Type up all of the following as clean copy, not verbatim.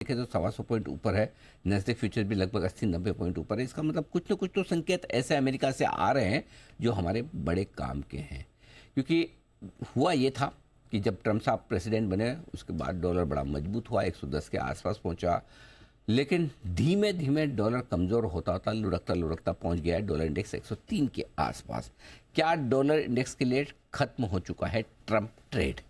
देखें तो 125 पॉइंट ऊपर है, नेस्डेक फ्यूचर भी लगभग 80-90 पॉइंट ऊपर है। इसका मतलब कुछ न कुछ तो संकेत ऐसे अमेरिका से आ रहे हैं जो हमारे बड़े काम के हैं। क्योंकि हुआ ये था कि जब ट्रम्प साहब प्रेसिडेंट बने उसके बाद डॉलर बड़ा मजबूत हुआ, 110 के आसपास पहुंचा, लेकिन धीमे धीमे डॉलर कमज़ोर होता होता लुढ़कता लुढ़कता पहुंच गया है डॉलर इंडेक्स 103 के आसपास। क्या डॉलर इंडेक्स के लिए खत्म हो चुका है ट्रम्प ट्रेड?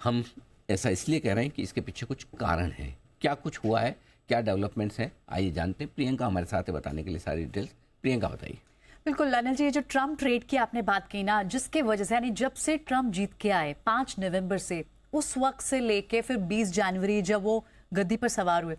हम ऐसा इसलिए कह रहे हैं कि इसके पीछे कुछ कारण हैं। क्या कुछ हुआ है, क्या डेवलपमेंट्स हैं, आइए जानते हैं। प्रियंका हमारे साथ है बताने के लिए सारी डिटेल्स। प्रियंका बताइए। बिल्कुल अनिल जी, ये जो ट्रम्प ट्रेड की आपने बात की ना, जिसके वजह से यानी जब से ट्रम्प जीत के आए 5 नवंबर से, उस वक्त से लेके फिर 20 जनवरी जब वो गद्दी पर सवार हुए,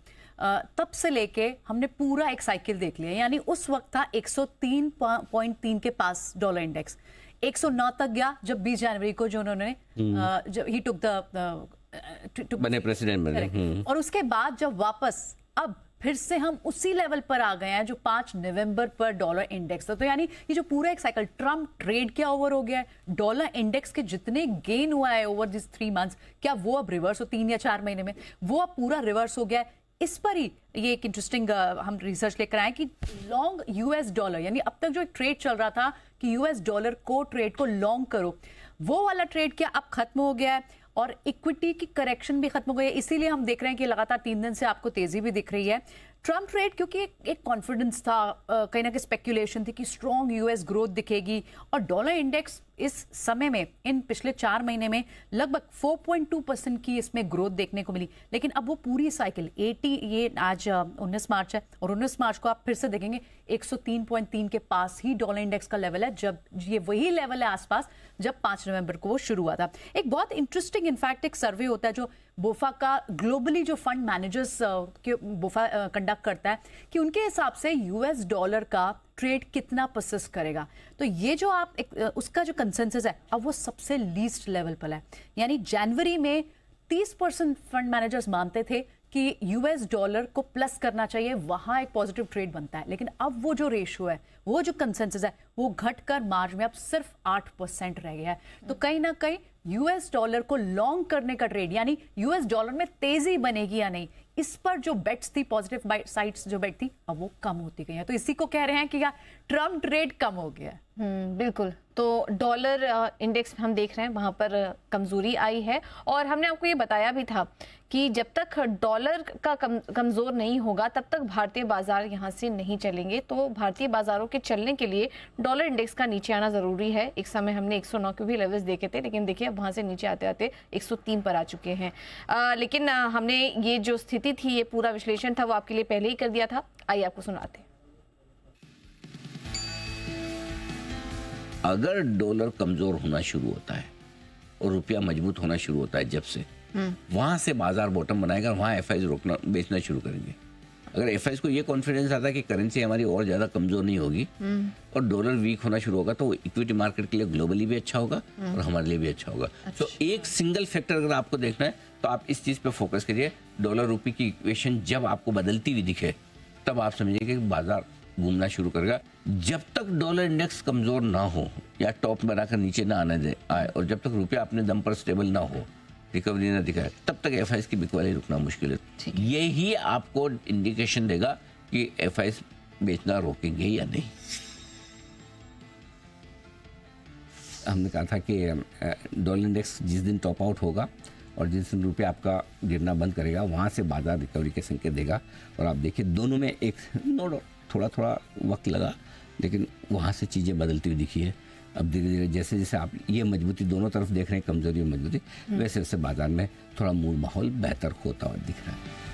तब से लेके हमने पूरा एक साइकिल देख लिया। यानी उस वक्त था 103.3 के पास डॉलर इंडेक्स, 109 तक गया जब 20 जनवरी को जो उन्होंने जब ही टुक बने प्रेसिडेंट बने, और उसके बाद जब वापस अब फिर से हम उसी लेवल पर आ गए हैं जो 5 नवंबर पर डॉलर इंडेक्स था। तो यानी ये जो पूरा एक साइकिल, ट्रम्प ट्रेड क्या ओवर हो गया है, डॉलर इंडेक्स के जितने गेन हुआ है ओवर दिस 3 मंथ्स, क्या वो अब रिवर्स हो 3 या 4 महीने में, वो अब पूरा रिवर्स हो गया है। इस पर ही ये एक इंटरेस्टिंग हम रिसर्च लेकर आए कि लॉन्ग यूएस डॉलर, यानी अब तक जो एक ट्रेड चल रहा था कि यूएस डॉलर को ट्रेड को लॉन्ग करो, वो वाला ट्रेड क्या अब खत्म हो गया है और इक्विटी की करेक्शन भी खत्म हो गई है। इसीलिए हम देख रहे हैं कि लगातार 3 दिन से आपको तेजी भी दिख रही है। ट्रम्प ट्रेड क्योंकि एक कॉन्फिडेंस था, कहीं ना कहीं स्पेक्यूलेशन थी कि स्ट्रॉन्ग यूएस ग्रोथ दिखेगी, और डॉलर इंडेक्स इस समय में इन पिछले 4 महीने में लगभग 4.2% की इसमें ग्रोथ देखने को मिली। लेकिन अब वो पूरी साइकिल 80, ये आज 19 मार्च है और 19 मार्च को आप फिर से देखेंगे 103.3 के पास ही डॉलर इंडेक्स का लेवल है, जब ये वही लेवल है आसपास जब 5 नवंबर को वो शुरू हुआ था। एक बहुत इंटरेस्टिंग इनफैक्ट एक सर्वे होता है जो बोफा का, ग्लोबली जो फंड मैनेजर्स के बोफा कंडक्ट करता है, कि उनके हिसाब से यूएस डॉलर का ट्रेड कितना परसिस्ट करेगा। तो ये जो आप उसका जो कंसेंसस है अब वो सबसे लीस्ट लेवल पर है। यानी जनवरी में 30% फंड मैनेजर्स मानते थे कि यूएस डॉलर को प्लस करना चाहिए, वहां एक पॉजिटिव ट्रेड बनता है। लेकिन अब वो जो रेशियो है, वो जो कंसेंसस है, वो घटकर मार्च में अब सिर्फ 8% रह गया है। तो कहीं ना कहीं यूएस डॉलर को लॉन्ग करने का ट्रेड, यानी यूएस डॉलर में तेजी बनेगी या नहीं, इस पर जो बेट्स थी, पॉजिटिव साइड्स जो बेट थी, अब वो कम होती गई है। तो इसी को कह रहे हैं कि ट्रम्प ट्रेड कम हो गया है। बिल्कुल। तो डॉलर इंडेक्स हम देख रहे हैं वहाँ पर कमज़ोरी आई है, और हमने आपको ये बताया भी था कि जब तक डॉलर का कमज़ोर नहीं होगा तब तक भारतीय बाजार यहाँ से नहीं चलेंगे। तो भारतीय बाजारों के चलने के लिए डॉलर इंडेक्स का नीचे आना ज़रूरी है। एक समय हमने 109 के भी लेवल्स देखे थे, लेकिन देखिए अब वहाँ से नीचे आते आते 103 पर आ चुके हैं। लेकिन हमने ये जो स्थिति थी, ये पूरा विश्लेषण था, वो आपके लिए पहले ही कर दिया था। आइए आपको सुनाते हैं। अगर डॉलर कमजोर होना शुरू होता है और रुपया मजबूत होना शुरू होता है, जब से वहां से बाजार बॉटम बनाएगा, वहां एफआईज रोकना, बेचना शुरू करेंगे। अगर एफआईज को ये कॉन्फिडेंस आता है कि करेंसी हमारी और ज्यादा कमजोर नहीं होगी और डॉलर वीक होना शुरू होगा, तो इक्विटी मार्केट के लिए ग्लोबली भी अच्छा होगा और हमारे लिए भी अच्छा होगा। तो एक सिंगल फैक्टर अगर आपको देखना है तो आप इस चीज पे फोकस करिए। डॉलर रुपये की इक्वेशन जब आपको बदलती हुई दिखे, तब आप समझिए कि बाजार घूमना शुरू करेगा। जब तक डॉलर इंडेक्स कमजोर ना हो या टॉप बनाकर नीचे ना आए, और जब तक रुपया अपने दम पर स्टेबल ना हो, रिकवरी ना दिखाए, तब तक एफआईएस की बिकवाली रुकना मुश्किल है। यही आपको इंडिकेशन देगा कि एफआईएस बेचना रोकेंगे या नहीं। हमने कहा था कि डॉलर इंडेक्स जिस दिन टॉप आउट होगा और जिस दिन रुपया आपका गिरना बंद करेगा, वहाँ से बाजार रिकवरी के संकेत देगा। और आप देखिए दोनों में एक थोड़ा थोड़ा वक्त लगा, लेकिन वहाँ से चीज़ें बदलती हुई दिखी है। अब धीरे धीरे जैसे जैसे आप ये मजबूती दोनों तरफ देख रहे हैं, कमजोरी और मजबूती, वैसे वैसे बाजार में थोड़ा मूल माहौल बेहतर होता हुआ दिख रहा है।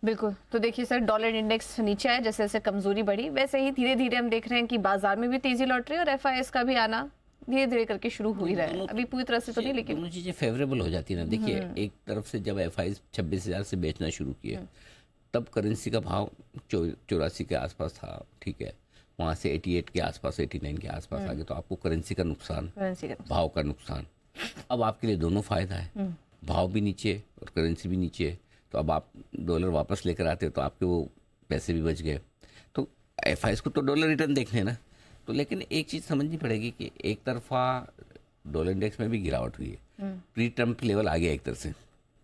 बिल्कुल। तो देखिए सर, डॉलर इंडेक्स नीचे आया, जैसे जैसे कमजोरी बढ़ी वैसे ही धीरे धीरे हम देख रहे हैं कि बाजार में भी तेजी लौट रही है और एफआईएस का भी आना धीरे धीरे करके शुरू हो ही रहा है। अभी पूरी तरह से तो नहीं, लेकिन दोनों चीजें फेवरेबल हो जाती है ना। देखिए एक तरफ से जब एफआईएस 26,000 से बेचना शुरू किए, तब करेंसी का भाव 84 के आसपास था, ठीक है। वहाँ से 88 के आसपास, 89 के आसपास आ गए, तो आपको करेंसी का नुकसान, भाव का नुकसान। अब आपके लिए दोनों फायदा है, भाव भी नीचे और करेंसी भी नीचे। तो अब आप डॉलर वापस लेकर आते हो तो आपके वो पैसे भी बच गए। तो एफआईएस को तो डॉलर रिटर्न देखने ना। तो लेकिन एक चीज़ समझनी पड़ेगी कि एक तरफा डॉलर इंडेक्स में भी गिरावट हुई है। प्री ट्रम्प लेवल आ गया एक तरह से,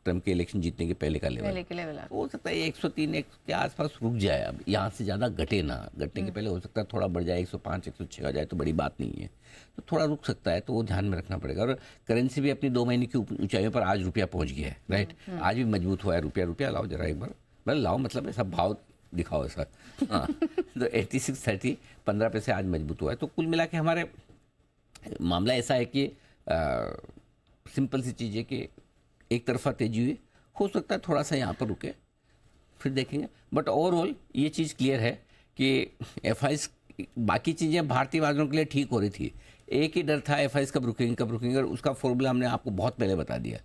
ट्रम्प के इलेक्शन जीतने के पहले का लेवल। हो सकता है 103 के आसपास रुक जाए, अब यहाँ से ज़्यादा घटे ना, घटने के पहले हो सकता है थोड़ा बढ़ जाए, 105 106 आ जाए तो बड़ी बात नहीं है, तो थोड़ा रुक सकता है, तो वो ध्यान में रखना पड़ेगा। और करेंसी भी अपनी 2 महीने की ऊंचाइयों पर आज रुपया पहुंच गया है, राइट। आज भी मजबूत हुआ है रुपया लाओ जरा एक बार, मतलब लाओ मतलब ऐसा भाव दिखाओ ऐसा। हाँ, तो 86.30 15 पैसे आज मजबूत हुआ है। तो कुल मिला के हमारे मामला ऐसा है कि सिंपल सी चीज़ है कि एक तरफा तेजी हुई, हो सकता है थोड़ा सा यहाँ पर रुके, फिर देखेंगे। बट ओवरऑल ये चीज़ क्लियर है कि एफआईज, बाकी चीज़ें भारतीय बाजारों के लिए ठीक हो रही थी, एक ही डर था एफआईज कब रुकेंगे, और उसका फॉर्मूला हमने आपको बहुत पहले बता दिया।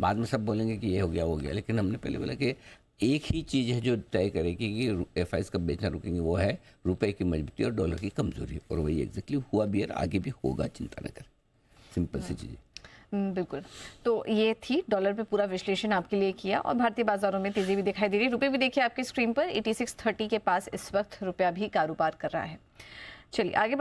बाद में सब बोलेंगे कि ये हो गया वो गया, लेकिन हमने पहले बोला कि एक ही चीज़ है जो तय करेगी कि एफआईज कब बेचना रुकेंगे, वो है रुपए की मजबूती और डॉलर की कमजोरी, और वही एग्जैक्टली हुआ भी है, आगे भी होगा, चिंता न करें। सिंपल सी चीज़ें। बिल्कुल। तो ये थी डॉलर पे पूरा विश्लेषण आपके लिए किया, और भारतीय बाजारों में तेजी भी दिखाई दे रही है। रुपए भी देखिए आपकी स्क्रीन पर 86.30 के पास इस वक्त रुपया भी कारोबार कर रहा है। चलिए आगे बढ़ते